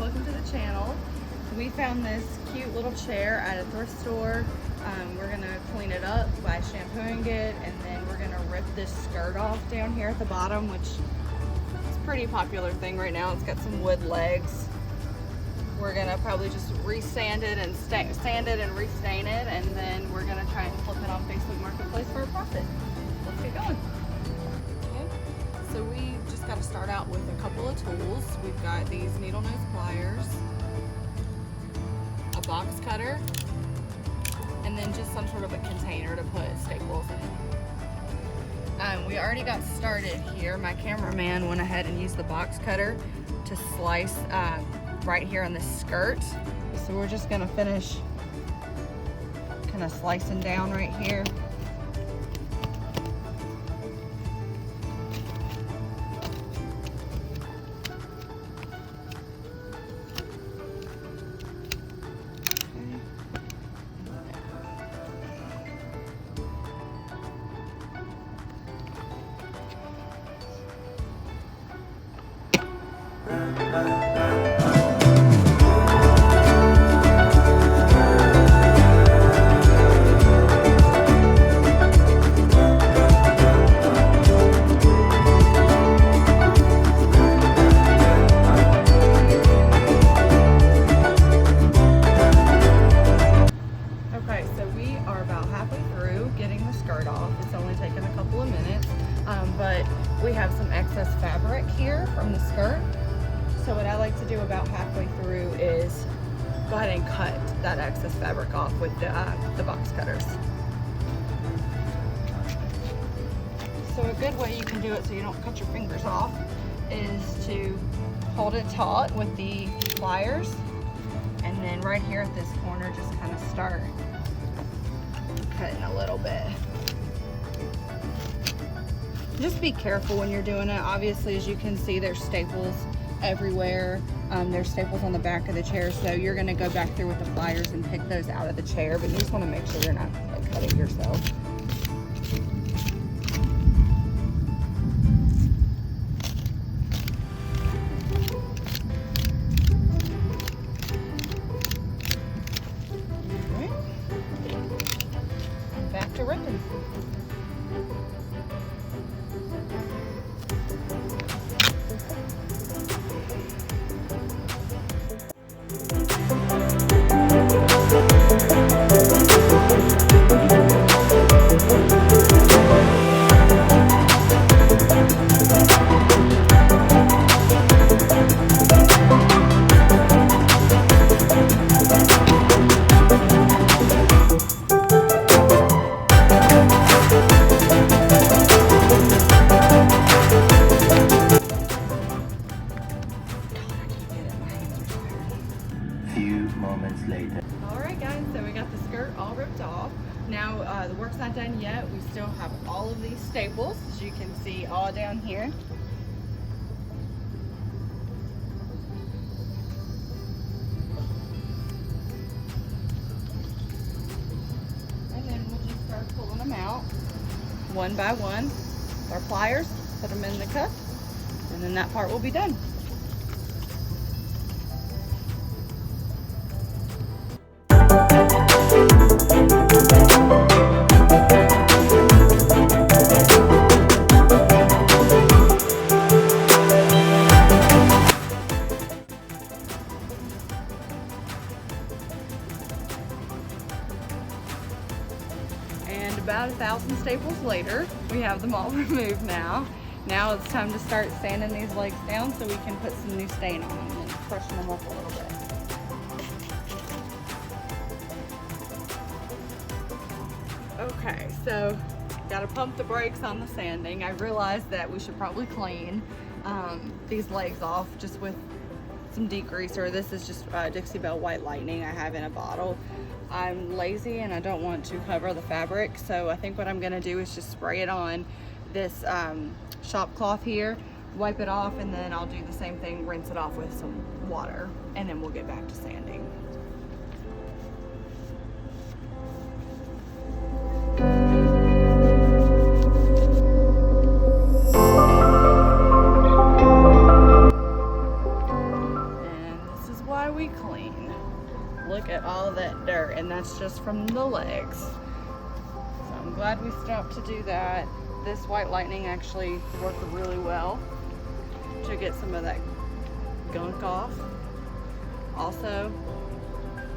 welcome to the channel. We found this cute little chair at a thrift store. We're gonna clean it up by shampooing it, and then we're gonna rip this skirt off down here at the bottom, which is a pretty popular thing right now. It's got some wood legs. We're gonna probably just resand it and sand it and restain it, and then we're gonna try and flip it on Facebook Marketplace for a profit. Let's get going. Okay. So we just got to start out with a couple of tools. We've got these needle nose pliers, a box cutter, and then just some sort of a container to put staples in. We already got started here. My cameraman went ahead and used the box cutter to slice right here on the skirt. So we're just gonna finish kind of slicing down right here. But we have some excess fabric here from the skirt. So what I like to do about halfway through is go ahead and cut that excess fabric off with the box cutters. So a good way you can do it so you don't cut your fingers off is to hold it taut with the pliers, and then right here at this corner just kind of start cutting a little bit. Just be careful when you're doing it. Obviously, as you can see, there's staples everywhere. There's staples on the back of the chair, so you're gonna go back through with the pliers and pick those out of the chair, but you just wanna make sure you're not like cutting yourself. All right. Back to ripping. Moments later. Alright guys, so we got the skirt all ripped off. Now the work's not done yet. We still have all of these staples, as you can see, all down here. And then we'll just start pulling them out one by one with our pliers, put them in the cup, and then that part will be done. And about 1,000 staples later, we have them all removed now. Now it's time to start sanding these legs down so we can put some new stain on them and freshen them up a little bit. Okay, so gotta pump the brakes on the sanding. I realized that we should probably clean these legs off just with some degreaser. This is just Dixie Belle White Lightning I have in a bottle. I'm lazy and I don't want to cover the fabric, so I think what I'm gonna do is just spray it on this shop cloth here, wipe it off, and then I'll do the same thing, rinse it off with some water, and then we'll get back to sanding. and that's just from the legs. So I'm glad we stopped to do that. This white lightning actually worked really well to get some of that gunk off. Also,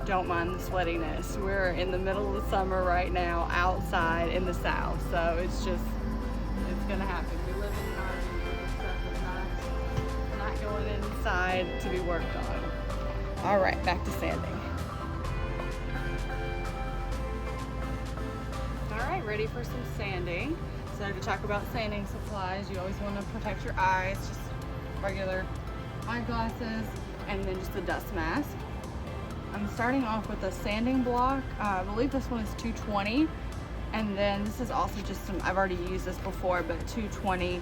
don't mind the sweatiness. We're in the middle of the summer right now outside in the south, so it's gonna happen. We live in an RV where stuff is not going inside to be worked on. All right, back to sanding. All right, ready for some sanding. So to talk about sanding supplies, you always want to protect your eyes, just regular eyeglasses, and then just a dust mask. I'm starting off with a sanding block. I believe this one is 220. And then this is also just some, I've already used this before, but 220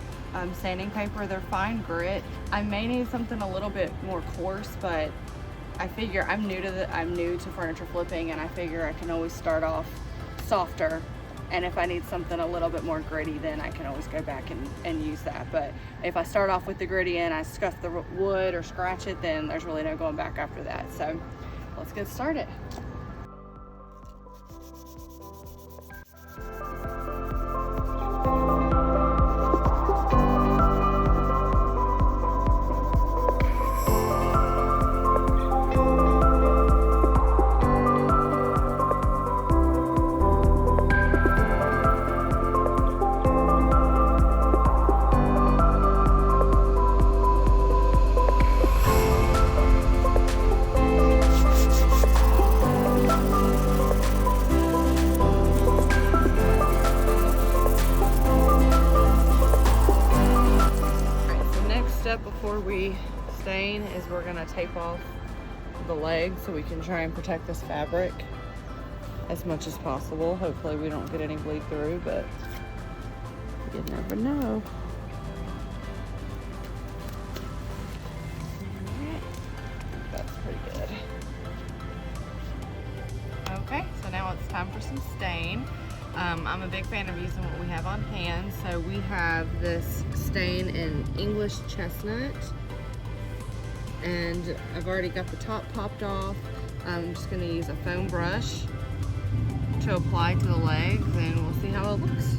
sanding paper. They're fine grit. I may need something a little bit more coarse, but I figure I'm new to furniture flipping, and I figure I can always start off softer. And if I need something a little bit more gritty, then I can always go back and use that. But if I start off with the gritty and I scuff the wood or scratch it, then there's really no going back after that. So let's get started. Before we stain is we're going to tape off the legs so we can try and protect this fabric as much as possible. Hopefully we don't get any bleed through, but you never know. That's pretty good. Okay, so now it's time for some stain. I'm a big fan of using what we have on hand. So we have this stain in English chestnut, and I've already got the top popped off. I'm just going to use a foam brush to apply to the legs, and we'll see how it looks.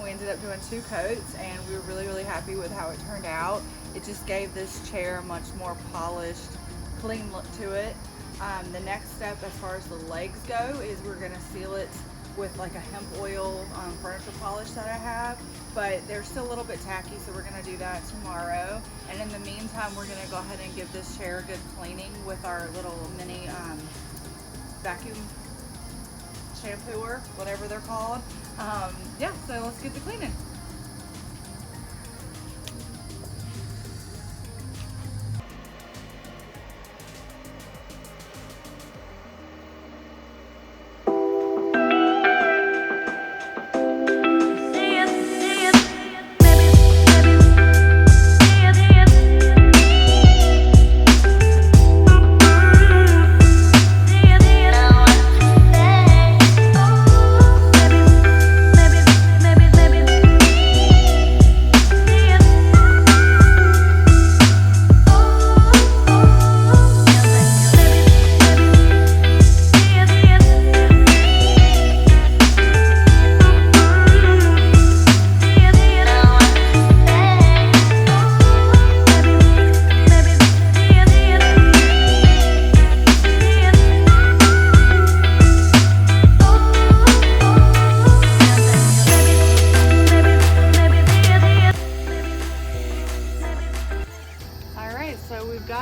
We ended up doing 2 coats, and we were really happy with how it turned out. It just gave this chair a much more polished, clean look to it. The next step as far as the legs go is we're going to seal it with like a hemp oil furniture polish that I have, but they're still a little bit tacky, so we're going to do that tomorrow. And in the meantime, we're going to go ahead and give this chair a good cleaning with our little mini vacuum shampooer, whatever they're called. Yeah, so let's get to cleaning.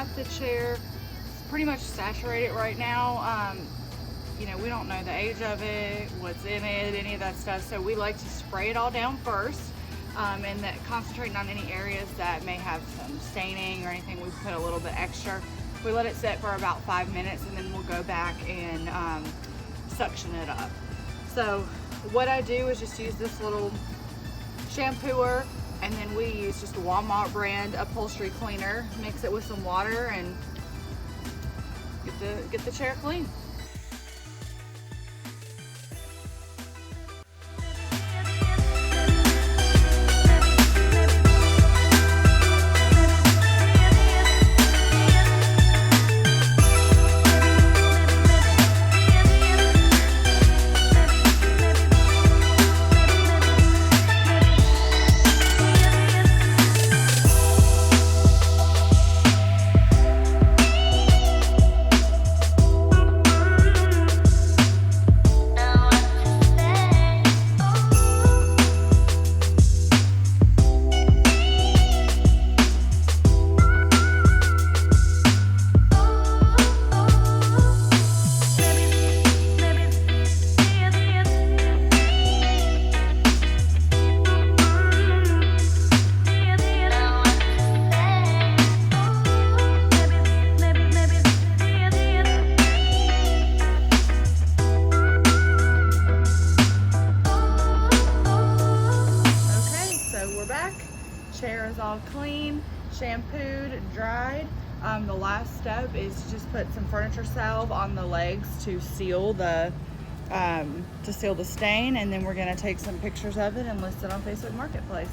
got the chair pretty much saturated right now. You know, we don't know the age of it, what's in it, any of that stuff. So we like to spray it all down first, and that concentrating on any areas that may have some staining or anything, we put a little bit extra. We let it sit for about 5 minutes, and then we'll go back and suction it up. So what I do is just use this little shampooer, and then we use just a Walmart brand upholstery cleaner, mix it with some water, and get the chair clean. Chair is all clean, shampooed, dried. The last step is to just put some furniture salve on the legs to seal the stain, and then we're going to take some pictures of it and list it on Facebook Marketplace.